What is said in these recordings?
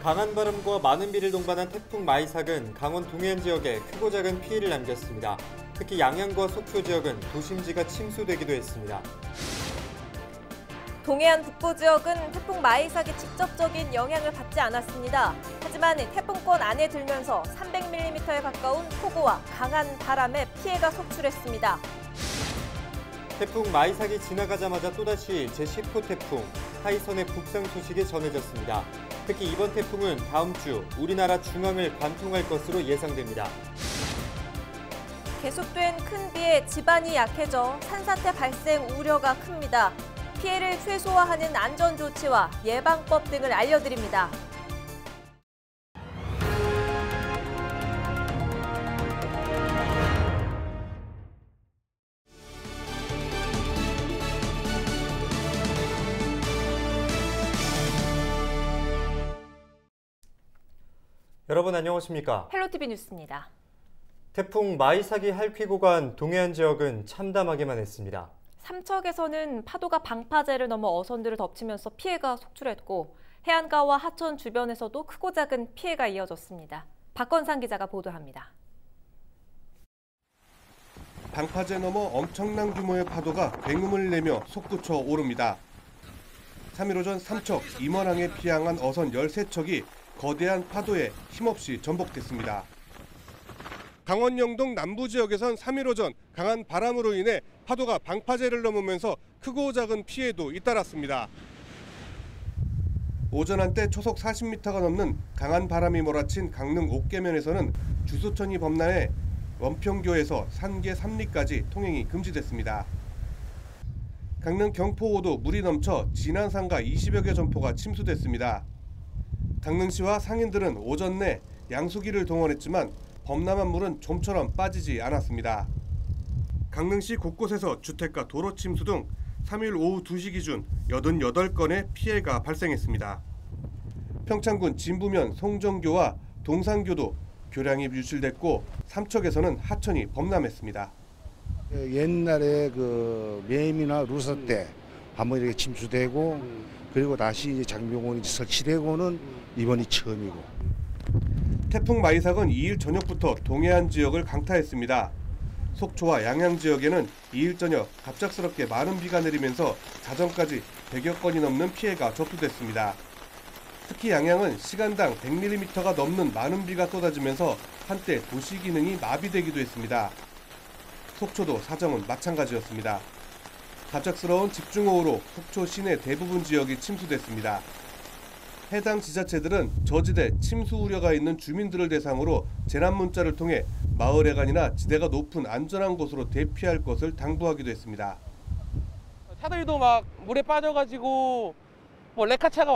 강한 바람과 많은 비를 동반한 태풍 마이삭은 강원 동해안 지역에 크고 작은 피해를 남겼습니다. 특히 양양과 속초 지역은 도심지가 침수되기도 했습니다. 동해안 북부 지역은 태풍 마이삭이 직접적인 영향을 받지 않았습니다. 하지만 태풍권 안에 들면서 300mm에 가까운 폭우와 강한 바람에 피해가 속출했습니다. 태풍 마이삭이 지나가자마자 또다시 제10호 태풍 하이선의 북상 소식이 전해졌습니다. 특히 이번 태풍은 다음 주 우리나라 중앙을 관통할 것으로 예상됩니다. 계속된 큰 비에 지반이 약해져 산사태 발생 우려가 큽니다. 피해를 최소화하는 안전조치와 예방법 등을 알려드립니다. 여러분 안녕하십니까? 헬로티비 뉴스입니다. 태풍 마이삭이 할퀴고 간 동해안 지역은 참담하기만 했습니다. 삼척에서는 파도가 방파제를 넘어 어선들을 덮치면서 피해가 속출했고 해안가와 하천 주변에서도 크고 작은 피해가 이어졌습니다. 박건상 기자가 보도합니다. 방파제 넘어 엄청난 규모의 파도가 굉음을 내며 솟구쳐 오릅니다. 3일 오전 삼척 임원항에 피항한 어선 13척이 거대한 파도에 힘없이 전복됐습니다. 강원 영동 남부 지역에선 3일 오전 강한 바람으로 인해 파도가 방파제를 넘으면서 크고 작은 피해도 잇따랐습니다. 오전 한때 초속 40m가 넘는 강한 바람이 몰아친 강릉 옥계면에서는 주소천이 범람해 원평교에서 산계 3리까지 통행이 금지됐습니다. 강릉 경포호도 물이 넘쳐 진안상가 20여 개 점포가 침수됐습니다. 강릉시와 상인들은 오전 내 양수기를 동원했지만 범람한 물은 좀처럼 빠지지 않았습니다. 강릉시 곳곳에서 주택가 도로 침수 등 3일 오후 2시 기준 88건의 피해가 발생했습니다. 평창군 진부면 송정교와 동산교도 교량이 유실됐고 삼척에서는 하천이 범람했습니다. 옛날에 그 매미나 루서 때 한번 이렇게 침수되고 그리고 다시 이제 장병원이 설치되고는 이번이 처음이고. 태풍 마이삭은 2일 저녁부터 동해안 지역을 강타했습니다. 속초와 양양 지역에는 2일 저녁 갑작스럽게 많은 비가 내리면서 자정까지 100여 건이 넘는 피해가 접수됐습니다. 특히 양양은 시간당 100mm가 넘는 많은 비가 쏟아지면서 한때 도시 기능이 마비되기도 했습니다. 속초도 사정은 마찬가지였습니다. 갑작스러운 집중호우로 속초 시내 대부분 지역이 침수됐습니다. 해당 지자체들은 저지대 침수 우려가 있는 주민들을 대상으로 재난 문자를 통해 마을 해관이나 지대가 높은 안전한 곳으로 대피할 것을 당부하기도 했습니다. 차들도 막 물에 빠져가지고 뭐 레카차가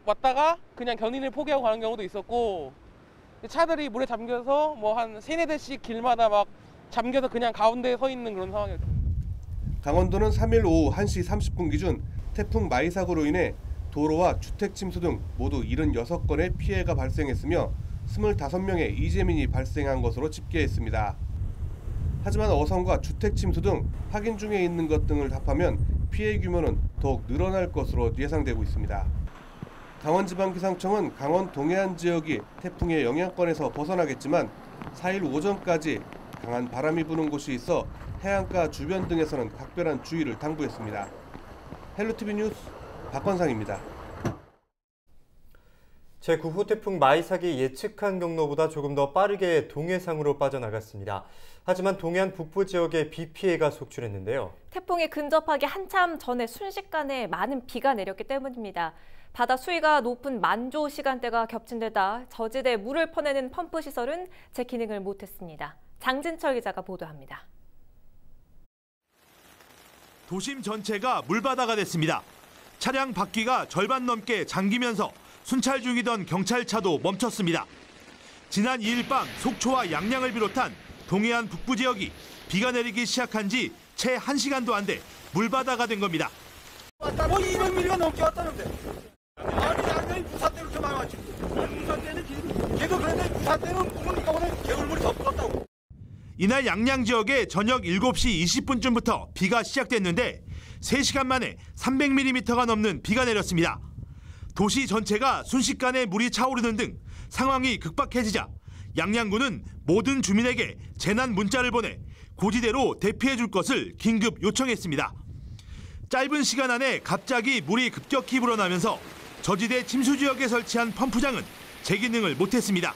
왔다가 그냥 견인을 포기하고 가는 경우도 있었고 차들이 물에 잠겨서 뭐 한 3-4대씩 길마다 막 잠겨서 그냥 가운데에 서 있는 그런 상황이었죠. 강원도는 3일 오후 1시 30분 기준 태풍 마이삭으로 인해 도로와 주택 침수 등 모두 76건의 피해가 발생했으며 25명의 이재민이 발생한 것으로 집계했습니다. 하지만 어선과 주택 침수 등 확인 중에 있는 것 등을 합하면 피해 규모는 더욱 늘어날 것으로 예상되고 있습니다. 강원지방기상청은 강원 동해안 지역이 태풍의 영향권에서 벗어나겠지만 4일 오전까지 강한 바람이 부는 곳이 있어 해안가 주변 등에서는 각별한 주의를 당부했습니다. 헬로티비 뉴스 박건상입니다. 제9호 태풍 마이삭이 예측한 경로보다 조금 더 빠르게 동해상으로 빠져나갔습니다. 하지만 동해안 북부 지역에 비 피해가 속출했는데요. 태풍이 근접하기 한참 전에 순식간에 많은 비가 내렸기 때문입니다. 바다 수위가 높은 만조 시간대가 겹친 데다 저지대에 물을 퍼내는 펌프 시설은 제 기능을 못했습니다. 장진철 기자가 보도합니다. 도심 전체가 물바다가 됐습니다. 차량 바퀴가 절반 넘게 잠기면서 순찰 중이던 경찰차도 멈췄습니다. 지난 2일 밤 속초와 양양을 비롯한 동해안 북부 지역이 비가 내리기 시작한 지 채 1시간도 안 돼 물바다가 된 겁니다. 뭐 200mm가 넘게 왔다는데. 아니 양양이 부산대로 이렇게 많이 왔지. 부산대는 걔도 그런데 부산대는 보니까 오늘 개울물이 더 불었다고. 이날 양양 지역에 저녁 7시 20분쯤부터 비가 시작됐는데 3시간 만에 300mm가 넘는 비가 내렸습니다. 도시 전체가 순식간에 물이 차오르는 등 상황이 급박해지자 양양군은 모든 주민에게 재난 문자를 보내 고지대로 대피해 줄 것을 긴급 요청했습니다. 짧은 시간 안에 갑자기 물이 급격히 불어나면서 저지대 침수 지역에 설치한 펌프장은 재기능을 못했습니다.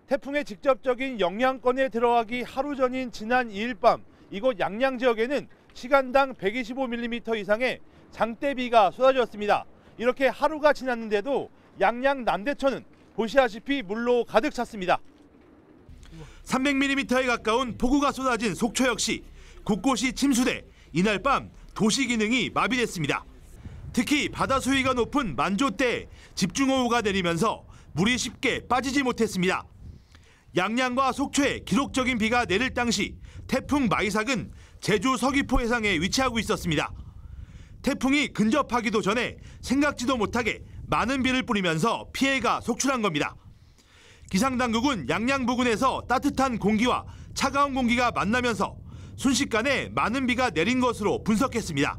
태풍의 직접적인 영향권에 들어가기 하루 전인 지난 2일 밤 이곳 양양 지역에는 시간당 125mm 이상의 장대비가 쏟아졌습니다. 이렇게 하루가 지났는데도 양양 남대천은 보시다시피 물로 가득 찼습니다. 300mm에 가까운 폭우가 쏟아진 속초 역시 곳곳이 침수돼 이날 밤 도시 기능이 마비됐습니다. 특히 바다 수위가 높은 만조대에 집중호우가 내리면서 물이 쉽게 빠지지 못했습니다. 양양과 속초에 기록적인 비가 내릴 당시 태풍 마이삭은 제주 서귀포 해상에 위치하고 있었습니다. 태풍이 근접하기도 전에 생각지도 못하게 많은 비를 뿌리면서 피해가 속출한 겁니다. 기상당국은 양양 부근에서 따뜻한 공기와 차가운 공기가 만나면서 순식간에 많은 비가 내린 것으로 분석했습니다.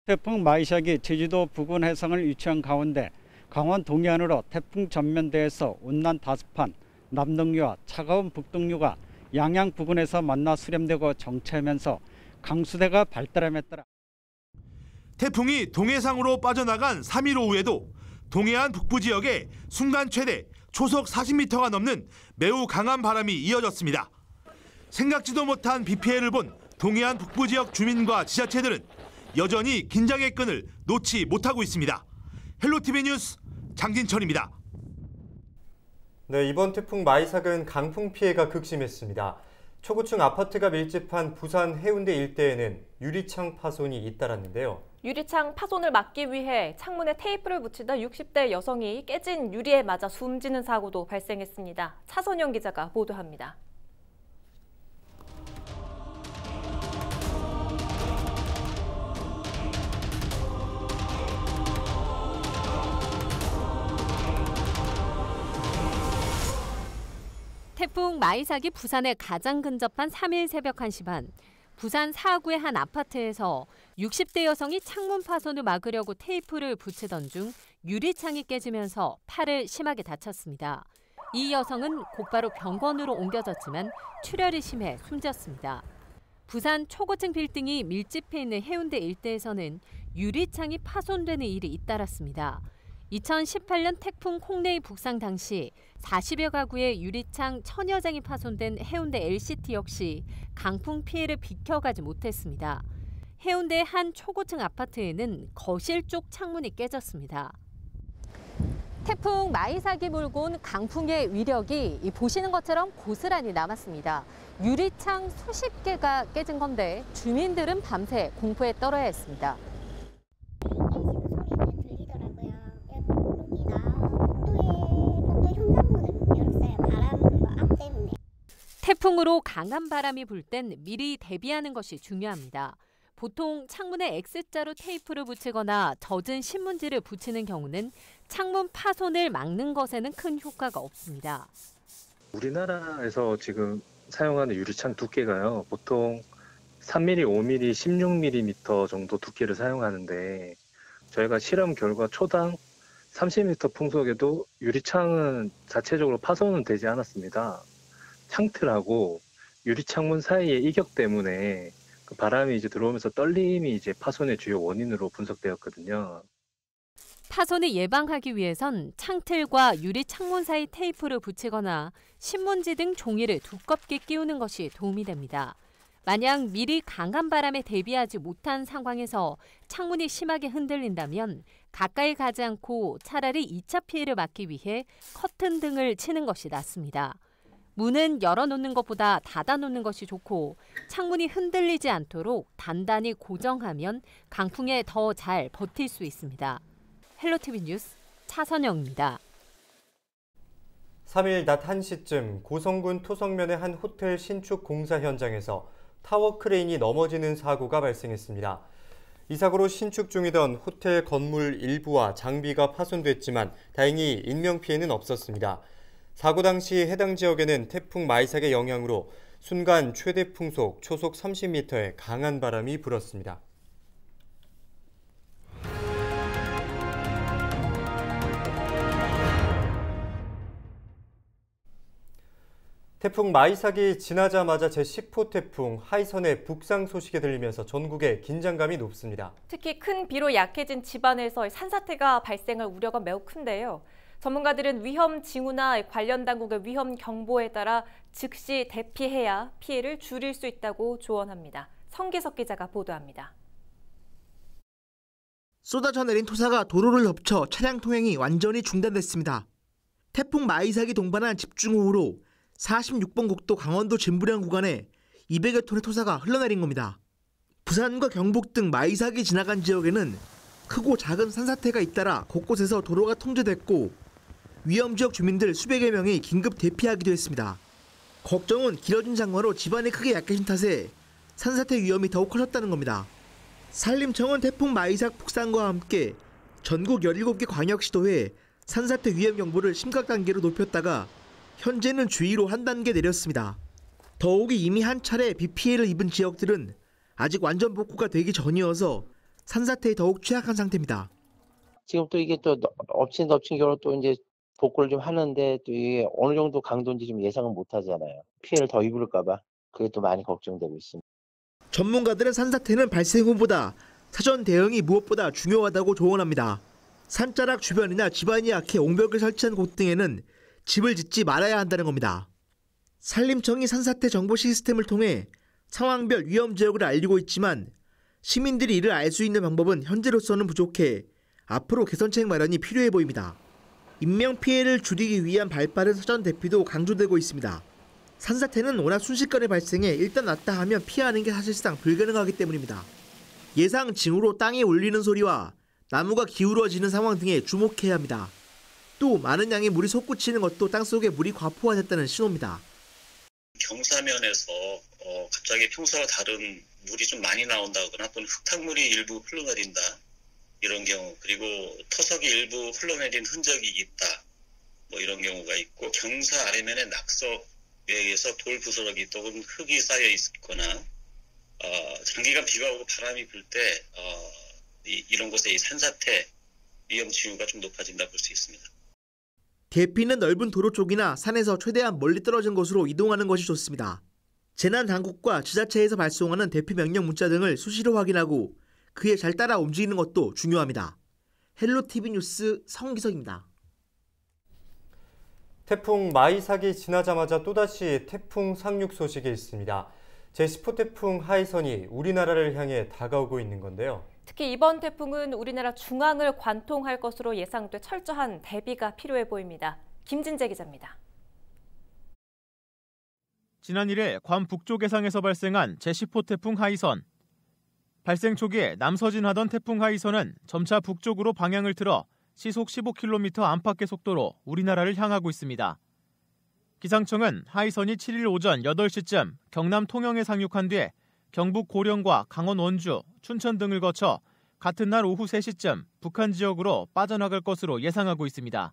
태풍 마이삭이 제주도 부근 해상을 위치한 가운데 강원 동해안으로 태풍 전면대에서 온난 다습한 남동류와 차가운 북동류가 양양 부근에서 만나 수렴되고 정체하면서 강수대가 발달함에 따라 태풍이 동해상으로 빠져나간 3일 오후에도 동해안 북부 지역에 순간 최대 초속 40m가 넘는 매우 강한 바람이 이어졌습니다. 생각지도 못한 비 피해를 본 동해안 북부 지역 주민과 지자체들은 여전히 긴장의 끈을 놓지 못하고 있습니다. 헬로티비 뉴스 장진철입니다. 네, 이번 태풍 마이삭은 강풍 피해가 극심했습니다. 초고층 아파트가 밀집한 부산 해운대 일대에는 유리창 파손이 잇따랐는데요. 유리창 파손을 막기 위해 창문에 테이프를 붙이다 60대 여성이 깨진 유리에 맞아 숨지는 사고도 발생했습니다. 차선영 기자가 보도합니다. 태풍 마이삭이 부산에 가장 근접한 3일 새벽 1시 반, 부산 사구의 한 아파트에서 60대 여성이 창문 파손을 막으려고 테이프를 붙이던 중 유리창이 깨지면서 팔을 심하게 다쳤습니다. 이 여성은 곧바로 병원으로 옮겨졌지만 출혈이 심해 숨졌습니다. 부산 초고층 빌딩이 밀집해 있는 해운대 일대에서는 유리창이 파손되는 일이 잇따랐습니다. 2018년 태풍 콩레이 북상 당시 40여 가구의 유리창 1000여 장이 파손된 해운대 LCT 역시 강풍 피해를 비켜가지 못했습니다. 해운대의 한 초고층 아파트에는 거실 쪽 창문이 깨졌습니다. 태풍 마이삭이 몰고 온 강풍의 위력이 보시는 것처럼 고스란히 남았습니다. 유리창 수십 개가 깨진 건데 주민들은 밤새 공포에 떨어야 했습니다. 태풍으로 강한 바람이 불 땐 미리 대비하는 것이 중요합니다. 보통 창문에 X자로 테이프를 붙이거나 젖은 신문지를 붙이는 경우는 창문 파손을 막는 것에는 큰 효과가 없습니다. 우리나라에서 지금 사용하는 유리창 두께가요. 보통 3mm, 5mm, 16mm 정도 두께를 사용하는데 저희가 실험 결과 초당 30m 풍속에도 유리창은 자체적으로 파손은 되지 않았습니다. 창틀하고 유리창문 사이의 이격 때문에 그 바람이 이제 들어오면서 떨림이 이제 파손의 주요 원인으로 분석되었거든요. 파손을 예방하기 위해선 창틀과 유리 창문 사이 테이프를 붙이거나 신문지 등 종이를 두껍게 끼우는 것이 도움이 됩니다. 만약 미리 강한 바람에 대비하지 못한 상황에서 창문이 심하게 흔들린다면 가까이 가지 않고 차라리 2차 피해를 막기 위해 커튼 등을 치는 것이 낫습니다. 문은 열어놓는 것보다 닫아놓는 것이 좋고 창문이 흔들리지 않도록 단단히 고정하면 강풍에 더 잘 버틸 수 있습니다. 헬로티비 뉴스 차선영입니다. 3일 낮 1시쯤 고성군 토성면의 한 호텔 신축 공사 현장에서 타워 크레인이 넘어지는 사고가 발생했습니다. 이 사고로 신축 중이던 호텔 건물 일부와 장비가 파손됐지만 다행히 인명피해는 없었습니다. 사고 당시 해당 지역에는 태풍 마이삭의 영향으로 순간 최대 풍속 초속 30m의 강한 바람이 불었습니다. 태풍 마이삭이 지나자마자 제10호 태풍 하이선의 북상 소식이 들리면서 전국에 긴장감이 높습니다. 특히 큰 비로 약해진 집안에서 산사태가 발생할 우려가 매우 큰데요. 전문가들은 위험 징후나 관련 당국의 위험 경보에 따라 즉시 대피해야 피해를 줄일 수 있다고 조언합니다. 성기석 기자가 보도합니다. 쏟아져 내린 토사가 도로를 덮쳐 차량 통행이 완전히 중단됐습니다. 태풍 마이삭이 동반한 집중호우로 46번 국도 강원도 진부령 구간에 200여 톤의 토사가 흘러내린 겁니다. 부산과 경북 등 마이삭이 지나간 지역에는 크고 작은 산사태가 잇따라 곳곳에서 도로가 통제됐고 위험 지역 주민들 수백여 명이 긴급 대피하기도 했습니다. 걱정은 길어진 장마로 집안이 크게 약해진 탓에 산사태 위험이 더욱 커졌다는 겁니다. 산림청은 태풍 마이삭 북상과 함께 전국 17개 광역시도에 산사태 위험 경보를 심각 단계로 높였다가 현재는 주의로 한 단계 내렸습니다. 더욱이 이미 한 차례 비 피해를 입은 지역들은 아직 완전 복구가 되기 전이어서 산사태에 더욱 취약한 상태입니다. 지금 또 이게 또 엎친 덮친 겨울로 또 이제 복구를 좀 하는데 또 이게 어느 정도 강도인지 좀 예상은 못 하잖아요. 피해를 더 입을까 봐 그게 또 많이 걱정되고 있습니다. 전문가들은 산사태는 발생 후보다 사전 대응이 무엇보다 중요하다고 조언합니다. 산자락 주변이나 집안이 약해 옹벽을 설치한 곳 등에는 집을 짓지 말아야 한다는 겁니다. 산림청이 산사태 정보 시스템을 통해 상황별 위험 지역을 알리고 있지만 시민들이 이를 알 수 있는 방법은 현재로서는 부족해 앞으로 개선책 마련이 필요해 보입니다. 인명피해를 줄이기 위한 발빠른 사전 대피도 강조되고 있습니다. 산사태는 워낙 순식간에 발생해 일단 왔다 하면 피하는 게 사실상 불가능하기 때문입니다. 예상 징후로 땅이 울리는 소리와 나무가 기울어지는 상황 등에 주목해야 합니다. 또 많은 양의 물이 솟구치는 것도 땅속에 물이 과포화됐다는 신호입니다. 경사면에서 갑자기 평소와 다른 물이 좀 많이 나온다거나 또는 흙탕물이 일부 흘러내린다. 이런 경우, 그리고 토석이 일부 흘러내린 흔적이 있다. 뭐 이런 경우가 있고 경사 아래면에 낙석에 의해서 돌 부스러기 또는 흙이 쌓여 있거나 장기간 비가 오고 바람이 불 때 이런 곳에 이 산사태 위험 징후가 좀 높아진다 볼 수 있습니다. 대피는 넓은 도로 쪽이나 산에서 최대한 멀리 떨어진 곳으로 이동하는 것이 좋습니다. 재난당국과 지자체에서 발송하는 대피 명령 문자 등을 수시로 확인하고 그에 잘 따라 움직이는 것도 중요합니다. 헬로티비 뉴스 성기석입니다. 태풍 마이삭이 지나자마자 또다시 태풍 상륙 소식이 있습니다. 제10호 태풍 하이선이 우리나라를 향해 다가오고 있는 건데요. 특히 이번 태풍은 우리나라 중앙을 관통할 것으로 예상돼 철저한 대비가 필요해 보입니다. 김진재 기자입니다. 지난 1일 괌 북쪽 해상에서 발생한 제10호 태풍 하이선. 발생 초기에 남서진하던 태풍 하이선은 점차 북쪽으로 방향을 틀어 시속 15km 안팎의 속도로 우리나라를 향하고 있습니다. 기상청은 하이선이 7일 오전 8시쯤 경남 통영에 상륙한 뒤에 경북 고령과 강원 원주, 춘천 등을 거쳐 같은 날 오후 3시쯤 북한 지역으로 빠져나갈 것으로 예상하고 있습니다.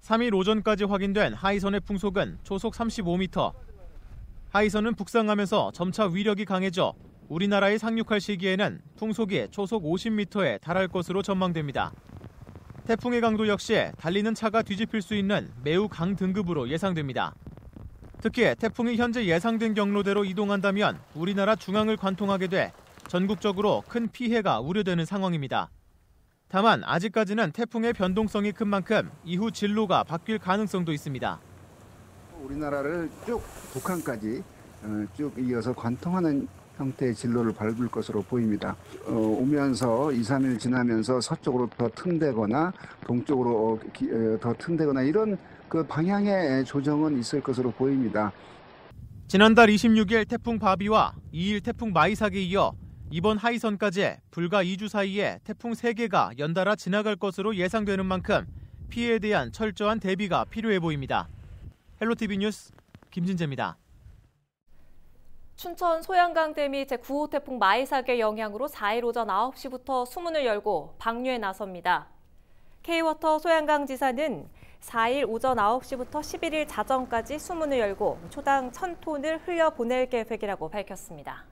3일 오전까지 확인된 하이선의 풍속은 초속 35m. 하이선은 북상하면서 점차 위력이 강해져 우리나라에 상륙할 시기에는 풍속이 초속 50m에 달할 것으로 전망됩니다. 태풍의 강도 역시 달리는 차가 뒤집힐 수 있는 매우 강등급으로 예상됩니다. 특히 태풍이 현재 예상된 경로대로 이동한다면 우리나라 중앙을 관통하게 돼 전국적으로 큰 피해가 우려되는 상황입니다. 다만 아직까지는 태풍의 변동성이 큰 만큼 이후 진로가 바뀔 가능성도 있습니다. 우리나라를 쭉 북한까지 쭉 이어서 관통하는 형태의 진로를 밟을 것으로 보입니다. 오면서 2, 3일 지나면서 서쪽으로 더 튼대거나 동쪽으로 더 튼대거나 이런 그 방향의 조정은 있을 것으로 보입니다. 지난달 26일 태풍 바비와 2일 태풍 마이삭에 이어 이번 하이선까지 불과 2주 사이에 태풍 3개가 연달아 지나갈 것으로 예상되는 만큼 피해에 대한 철저한 대비가 필요해 보입니다. 헬로티비 뉴스 김진재입니다. 춘천 소양강댐이 제9호 태풍 마이삭의 영향으로 4일 오전 9시부터 수문을 열고 방류에 나섭니다. K워터 소양강지사는 4일 오전 9시부터 11일 자정까지 수문을 열고 초당 1,000톤을 흘려보낼 계획이라고 밝혔습니다.